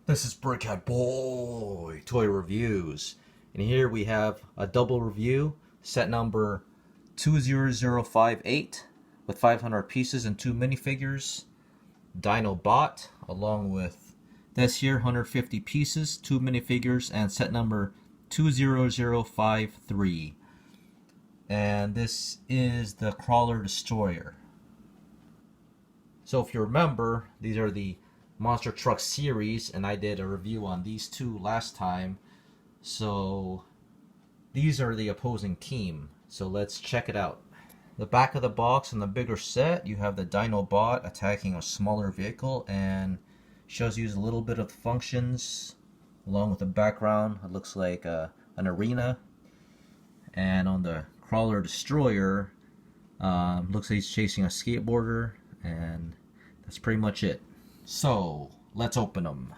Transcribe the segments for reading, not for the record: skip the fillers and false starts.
This is Brickhead Boy Toy Reviews, and here we have a double review, set number 20058 with 500 pieces and 2 minifigures, Dinobot, along with this here 150 pieces, 2 minifigures, and set number 20053. And this is the Crawler Destroyer. So if you remember, these are the Monster Truck series, and I did a review on these two last time. So these are the opposing team. So let's check it out. The back of the box in the bigger set, you have the Dinobot attacking a smaller vehicle, and shows you a little bit of the functions along with the background. It looks like an arena. And on the Crawler Destroyer, looks like he's chasing a skateboarder, and that's pretty much it. So, let's open them.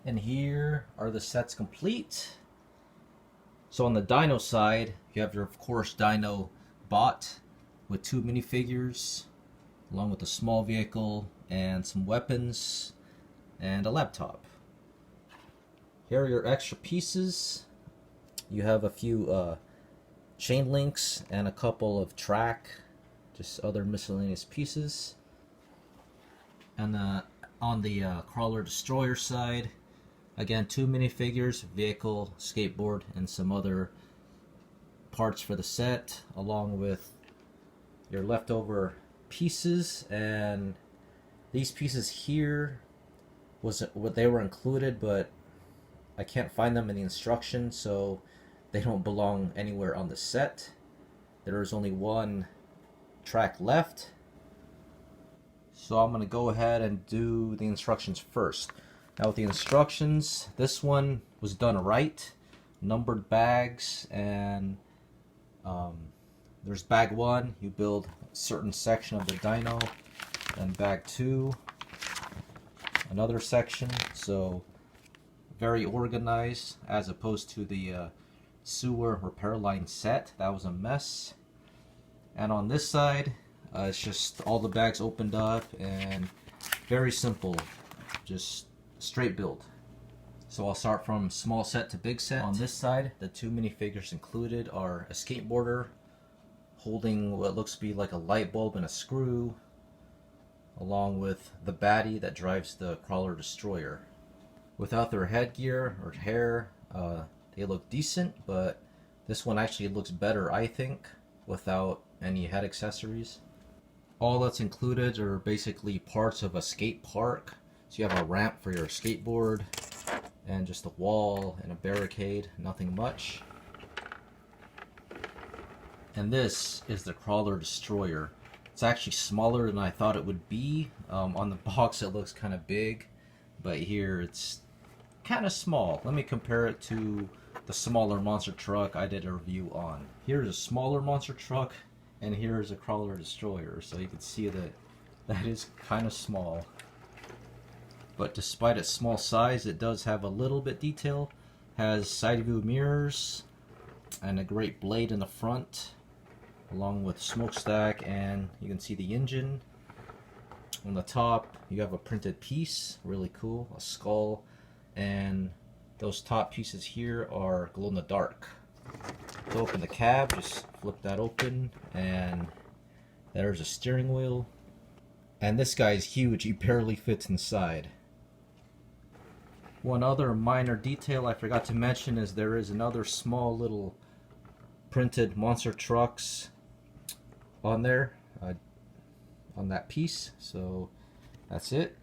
And here are the sets complete. So on the Dino side, you have your, of course, Dinobot with 2 minifigures, along with a small vehicle and some weapons and a laptop. Here are your extra pieces. You have a few chain links and a couple of track, just other miscellaneous pieces. And on the Crawler Destroyer side, again, 2 minifigures, vehicle, skateboard, and some other parts for the set, along with your leftover pieces. And these pieces here was what they were included, but I can't find them in the instructions, so they don't belong anywhere on the set. There is only one track left, so I'm going to go ahead and do the instructions first. Now with the instructions, this one was done right. Numbered bags, and there's bag 1, you build a certain section of the dino, and bag 2, another section. So very organized, as opposed to the sewer repair line set. That was a mess. And on this side, it's just all the bags opened up, and very simple, just straight build. So I'll start from small set to big set. On this side, the 2 minifigures included are a skateboarder holding what looks to be like a light bulb and a screw, along with the baddie that drives the Crawler Destroyer. Without their headgear or hair, they look decent, but this one actually looks better, I think, without any head accessories. All that's included are basically parts of a skate park. So you have a ramp for your skateboard, and just a wall and a barricade, nothing much. And this is the Crawler Destroyer. It's actually smaller than I thought it would be. On the box it looks kind of big, but here it's kind of small. Let me compare it to the smaller monster truck I did a review on. Here's a smaller monster truck, and here's a Crawler Destroyer, so you can see that is kind of small. but despite its small size, it does have a little bit detail. Has side view mirrors and a great blade in the front, along with smokestack, and you can see the engine. On the top, you have a printed piece, really cool, a skull, and those top pieces here are glow in the dark. To open the cab, just flip that open, and there's a steering wheel. And this guy is huge, he barely fits inside. One other minor detail I forgot to mention is there is another small little printed monster trucks on there, on that piece. So that's it.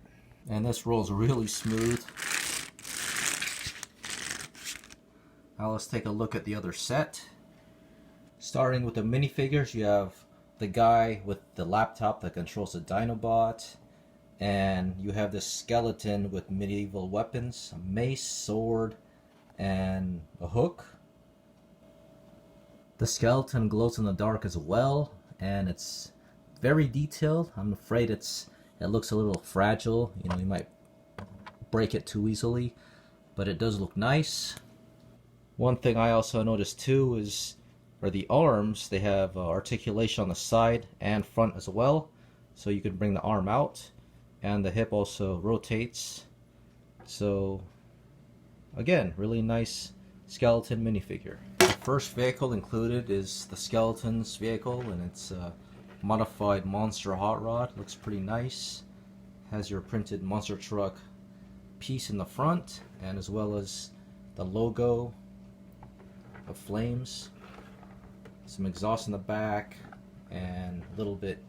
And this rolls really smooth. Now let's take a look at the other set. Starting with the minifigures, you have the guy with the laptop that controls the Dinobot, and you have this skeleton with medieval weapons, a mace, sword, and a hook. The skeleton glows in the dark as well, and it's very detailed. I'm afraid it looks a little fragile. You know, you might break it too easily, but it does look nice. One thing I also noticed too is the arms. They have articulation on the side and front as well, so you can bring the arm out, and the hip also rotates. So again, really nice skeleton minifigure. The first vehicle included is the skeleton's vehicle, and it's a modified monster hot rod. Looks pretty nice. Has your printed monster truck piece in the front, and as well as the logo of flames, some exhaust in the back, and a little bit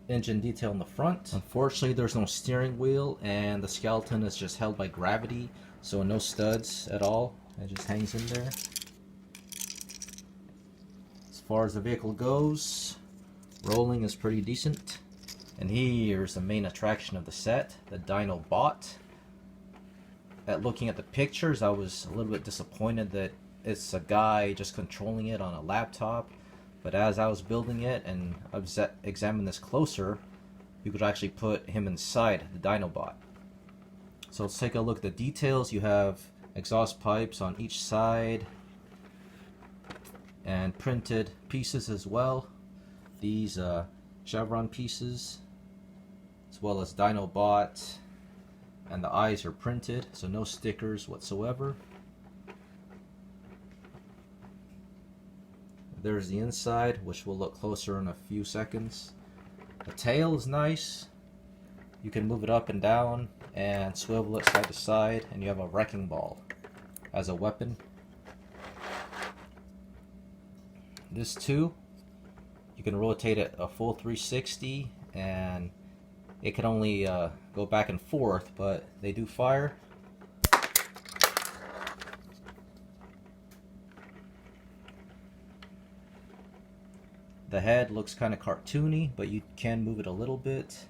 engine detail in the front. Unfortunately, there's no steering wheel, and the skeleton is just held by gravity, so no studs at all. It just hangs in there. As far as the vehicle goes, rolling is pretty decent. And here's the main attraction of the set, the Dinobot. At looking at the pictures, I was a little bit disappointed that it's a guy just controlling it on a laptop, but as I was building it and examined this closer, you could actually put him inside the Dinobot. So let's take a look at the details. You have exhaust pipes on each side and printed pieces as well. These chevron pieces, as well as Dinobot, and the eyes are printed, so no stickers whatsoever. There's the inside, which we'll look closer in a few seconds. The tail is nice. You can move it up and down and swivel it side to side, and you have a wrecking ball as a weapon. This too, you can rotate it a full 360, and it can only go back and forth, but they do fire. The head looks kind of cartoony, but you can move it a little bit.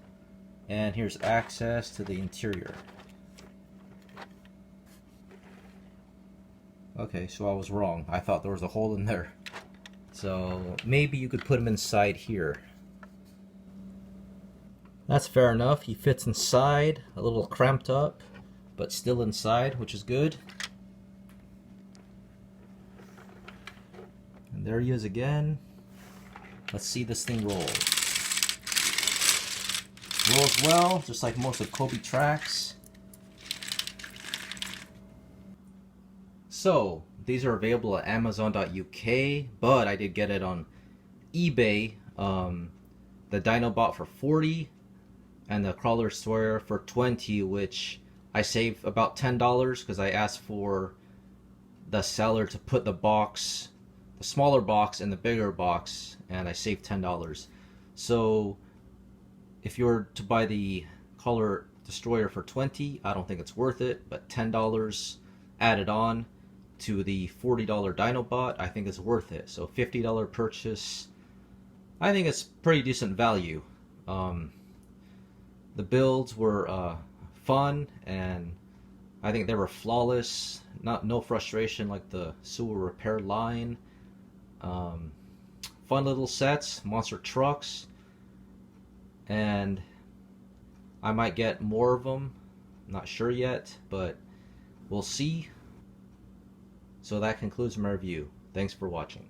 And here's access to the interior. Okay, so I was wrong. I thought there was a hole in there. So maybe you could put him inside here. That's fair enough. He fits inside, a little cramped up, but still inside, which is good. And there he is again. Let's see this thing roll. Rolls well, just like most of COBI tracks. So, these are available at Amazon.uk, but I did get it on eBay. The Dinobot for $40, and the Crawler Destroyer for $20, which I saved about $10 because I asked for the seller to put the box, the smaller box, in the bigger box, and I saved $10. So if you were to buy the Crawler Destroyer for $20, I don't think it's worth it, but $10 added on to the $40 Dinobot, I think it's worth it. So $50 purchase, I think it's pretty decent value. The builds were fun, and I think they were flawless. No frustration like the sewer repair line. Fun little sets, monster trucks, and I might get more of them Not sure yet, but we'll see. So that concludes my review. Thanks for watching.